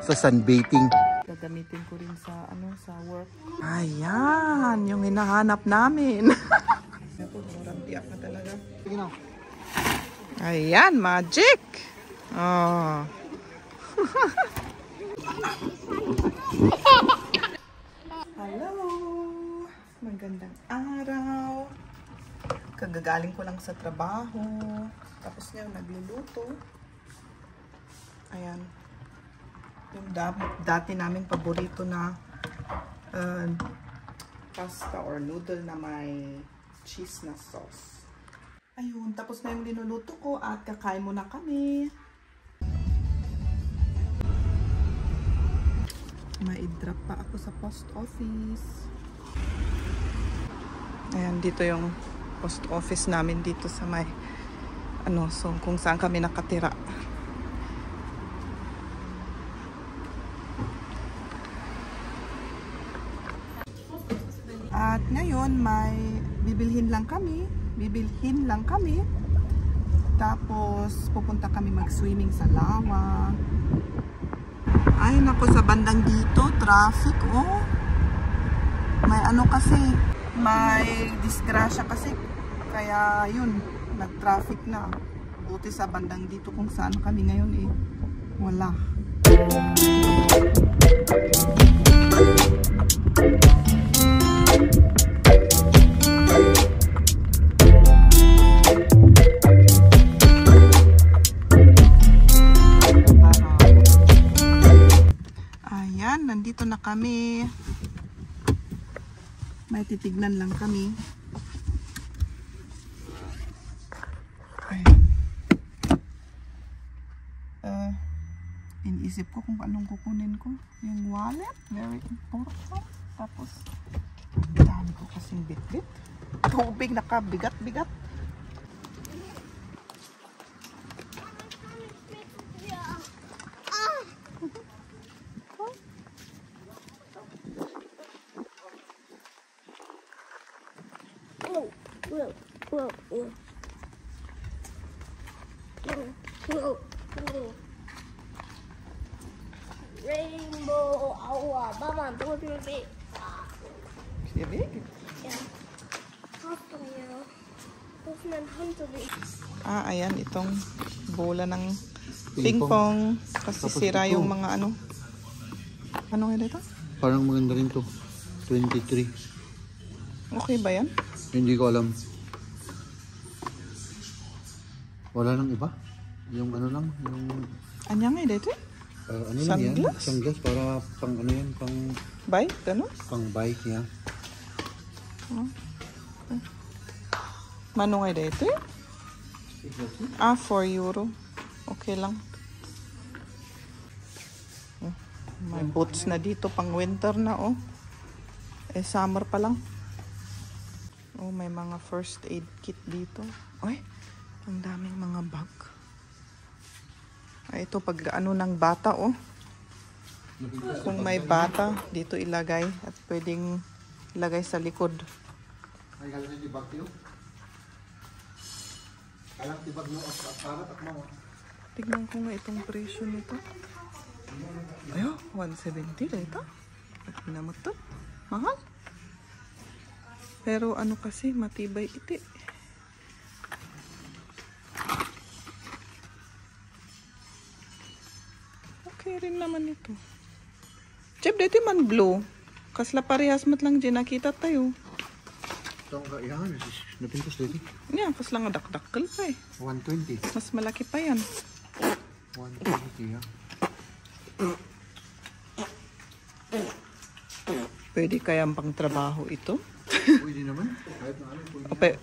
sa sunbathing. Gagamitin ko rin sa sa work. Ayan, yung hinahanap namin. Ako, murang tiyak na talaga. Sige na. Ayan, magic. Oh. Hello! Magandang araw. Kagagaling ko lang sa trabaho. Tapos ngayon nagluluto. Ayan. Yung dati naming paborito na pasta or noodle na may cheese na sauce. Ayun, tapos na yung linuluto ko at kakain muna kami. Mai-drop pa ako sa post office. Ayan, dito yung post office namin dito sa may so kung saan kami nakatira. At ngayon may bibilhin lang kami. Tapos pupunta kami mag-swimming sa lawa. Ay nako, sa bandang dito traffic May kasi, may disgrasya kasi. Kaya yun, nag-traffic na. Buti sa bandang dito kung saan kami ngayon wala. Ayan, nandito na kami. May titignan lang kami. Iniisip ko kung anong kukunin ko. Yung wallet, very important. Tapos, dami ko kasing bit-bit. Tubig, nakabigat-bigat. Rainbow, aua, mama, don't do it. Sige. Yeah. Ayan, itong bola ng ping-pong. Kasi sira yung mga ano nga dito? Parang maganda rin to. 23. Okay ba yan? Hindi ko alam. Wala nang iba? Yung lang, yung... Anya nga dito? Lang yan? Sunglass para pang yan, pang... Bike? Gano'n? Pang bike yan. Mano nga dito? 4 euro. Okay lang. May boots na dito pang winter na summer pa lang. May mga first aid kit dito. Ay, ang daming mga bag. Ito pag ng bata Kung may bata, dito ilagay at pwedeng ilagay sa likod. Ay, galing yung bag yun. Alam tibag mo para takmo. Tignan ko nga itong presyo nito. Ayo, 170 na ito. At naman to. Mahal. Pero kasi matibay iti. Okay rin naman ito. Chep, dito man blue. Kasla parehas mat lang dyan nakita tayo. Itong yan, napintos dito. Yan, kasla nga dakdakkel pa 120. Mas malaki pa yan. 120 yan. Pwede kaya pang trabaho ito? Pwede naman. Kahit na pwede. Okay,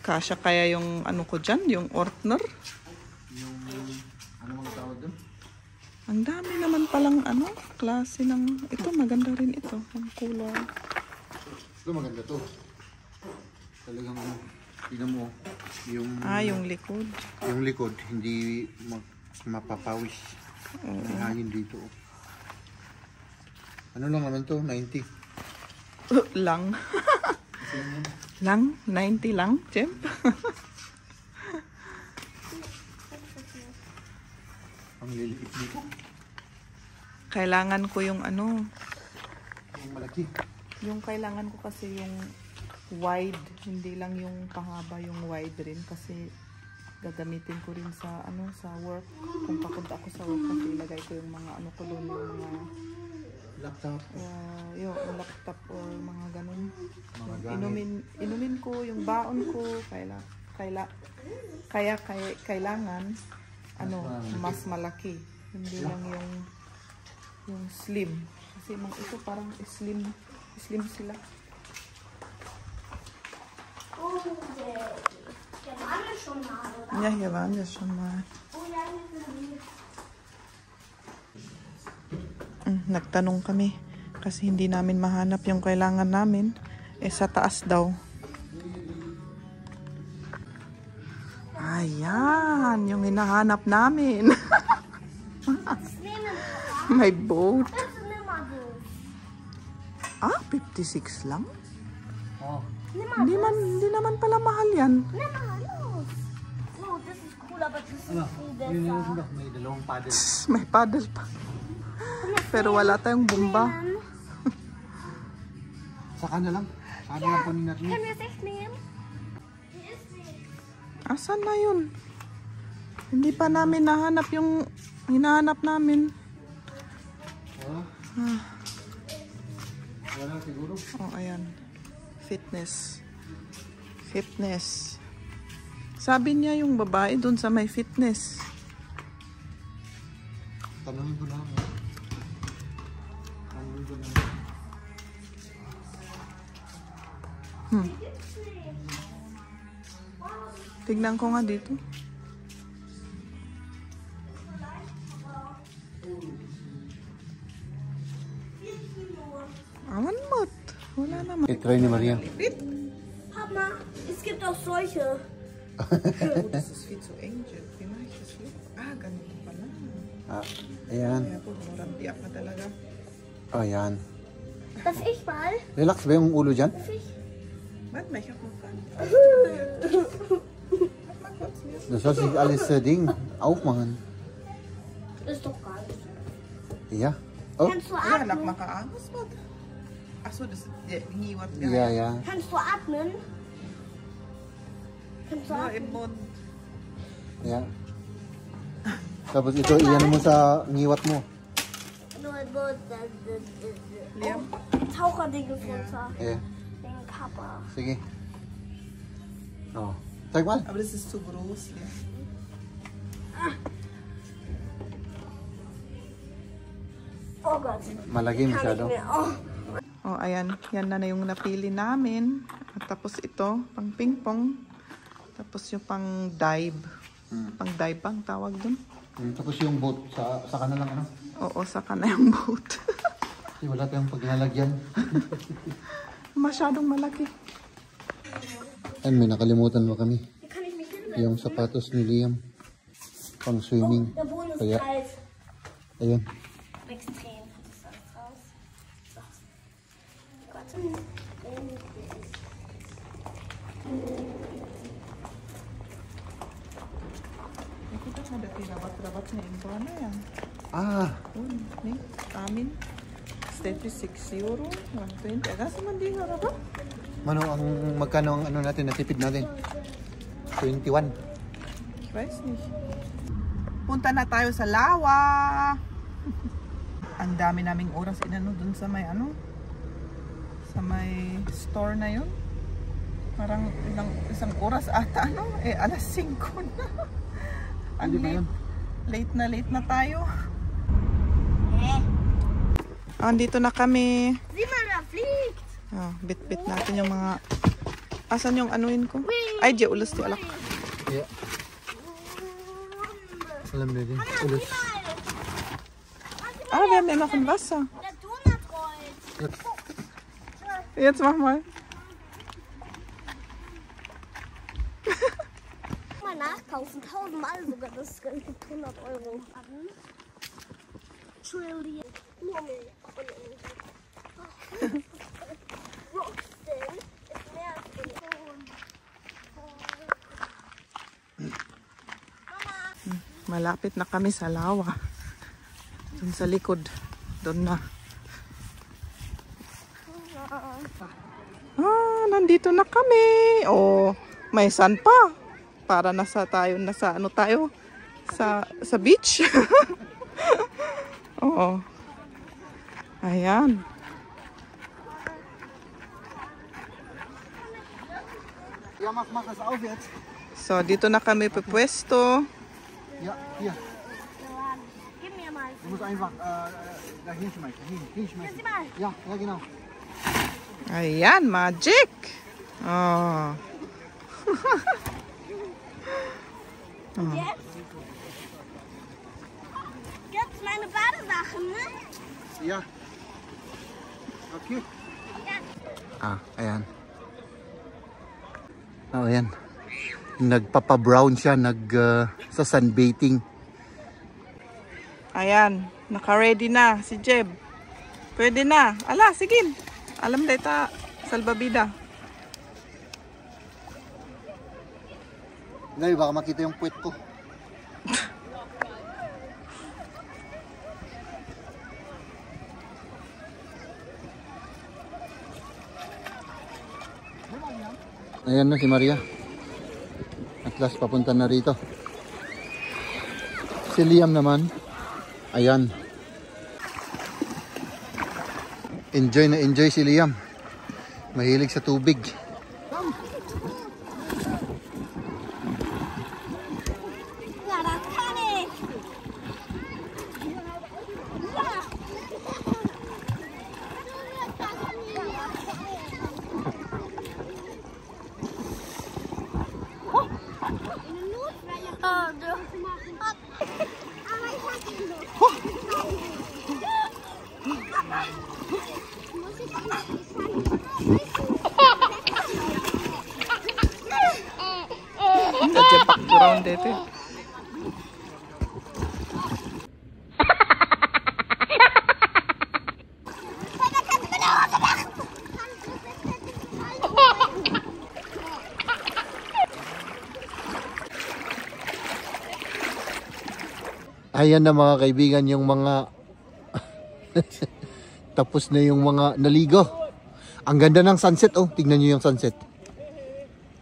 kasya kaya yung ko dyan, yung Ortner? Yung, mga tawag doon? Ang dami naman palang klase ng, ito maganda rin ito, ang color. Ito maganda to. Talagang tingnan mo, yung... yung likod. Yung likod, hindi mapapawis. Hangin dito. Ano lang naman to? 90. Lang. Lang? 90 lang, Jem? Ang liliit dito. Kailangan ko yung ano. Yung malaki. Yung kailangan ko kasi yung wide. Hindi lang yung pahaba, yung wide rin. Kasi gagamitin ko rin sa ano, sa work. Kung papunta ako sa work, kasi ilagay ko yung mga ano ko doon, yung mga Laptop. yung laptop or mga ganun. Mga gamit. Inumin ko, yung baon ko, kailangan ano, mas malaki. Hindi lang yung slim. Kasi mga ito parang slim sila. Oh, der war ja schon mal, oder? Ja, hier waren wir schon mal. Oh ja, Nagtanong kami kasi hindi namin mahanap yung kailangan namin. Sa taas daw. Ayan, yung hinahanap namin. May boat. Ah, 56 lang? Oh. Hindi naman pala mahal yan. Nimm mal los. Oh, das ist cool, aber das ist Ano? viel Yun besser. yung may dalawang paddle. May paddle pa. Pero wala tayong bomba. Saka na lang. Saka na lang kunin natin. Können wir es echt nehmen? Wie ist sie? Asan na yun? Hindi pa namin nahanap yung hinahanap namin. Oh. Wala siguro. Oh, ayan. Fitness. Sabi niya yung babae dun sa may fitness. Tanungin ko lang. Tanungin ko lang. Tignan ko nga dito. Awan mo't. Wala naman. Try ni Maria. Papa, es gibt auch solche. Oh, das ist viel zu eng, Jet. Wie mache ich das hier? Ah, ganito pala. Ah, ayan. Kaya po, maramdiak na talaga. Oh, ayan. Darf ich mal? Relax ba yung ulo dyan? Darf ich? Warte mal, ich hab noch gar nicht. Mal kurz hier. Du sollst nicht alles Ding aufmachen. Ist doch gar nicht. Ja. Oh. Kannst du Ja, nak atmen? makaangas mo. Achso, das hingiwat ka. Ja, ja. Kannst du atmen? Kannst du Nur atmen? im Mund. Ja. Tapos ito, iyan mo sa ngiwat mo. Nur Liam? Taucherding runter. Eh, Den Kappa. sige. Oh. Zeig mal. Aber das ist zu groß, Liam. Oh Gott. Malaki Kann masyado. ich mehr. Oh. Oh, ayan. Yan na yung napili namin. At tapos ito, pang ping-pong. Tapos yung pang dive. Pang dive bang tawag dun? Tapos yung boat, saka na lang ano. Oo, saka na yung boat. Kasi wala tayong paglalagyan. Masyadong malaki. Ayun, may nakalimutan mo kami. Wie kann ich mich hinwenden? Yung sapatos ni Liam. Pang swimming. Der Boden ist Kaya, kalt. ayun. Extrem. Das ist alles raus. So. Gott. Nakita mo dati rabat-rabat na yung buwan na yan. Ah, Nih, amin. 36 euro. 120. Agad man di nga rabat. magkano ang ano natin, natipid natin? 21. Ich weiß nicht. Punta na tayo sa Lawa. Ang dami naming oras inano dun sa may ano. Sa may store na yun. Parang isang oras ata ano. Alas 5 na. Ang Hindi ba yun? late na tayo. Andito na kami. Sieh mal, da fliegt. Oh, bit-bit natin yung mga... Asan yung anuin ko? Ay, di ulos ti alak. Yeah. Alam na din. Ulos. Ah, wir haben ja noch ein Wasser. Der Donut rollt. Jetzt mach mal. Mal nachkaufen. 1000-mal sogar. Das gibt 100 Euro. Trillion. Nur mehr. Roxton ist mehr als Million. Malapit na kami sa Lawa. Dun sa likod. Doon na. Nandito na kami. Oh, may sun pa. Para nasa ano tayo? Sa beach. Oo. Ayan. Ja, mach es auf jetzt. So, dito na kami pupwesto. Ja, hier. Gib mir mal. Du musst einfach da hinschmeißen. Hinschmeißen. Sieh mal. Ja, ja genau. Ayan, magic. Oh. Jetzt? Jetzt meine Badesachen, ne? Ja. Okay. Ayan. Ayan. Nagpapa-brown siya, sa sunbathing. Ayan, naka-ready na si Jeb. Pwede na. Ala, sige. Alam na ita, salbabida. Ngayon, baka makita yung puwet ko. Ayan na si Maria. At last papunta na rito. Si Liam naman. Ayan. Enjoy na enjoy si Liam. Mahilig sa tubig. Ja, das kann ich. Jeb background dito. Ayan na mga kaibigan yung mga tapos na yung mga naligo. Ang ganda ng sunset, oh. Tingnan niyo yung sunset.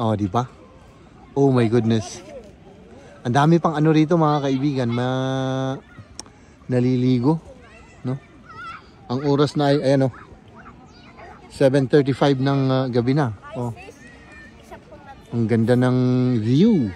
Oh, di ba? Oh my goodness. Ang dami pang ano rito mga kaibigan, naliligo, no? Ang oras na ay ayan, oh. 7:35 ng gabi na. Oh. Ang ganda ng view.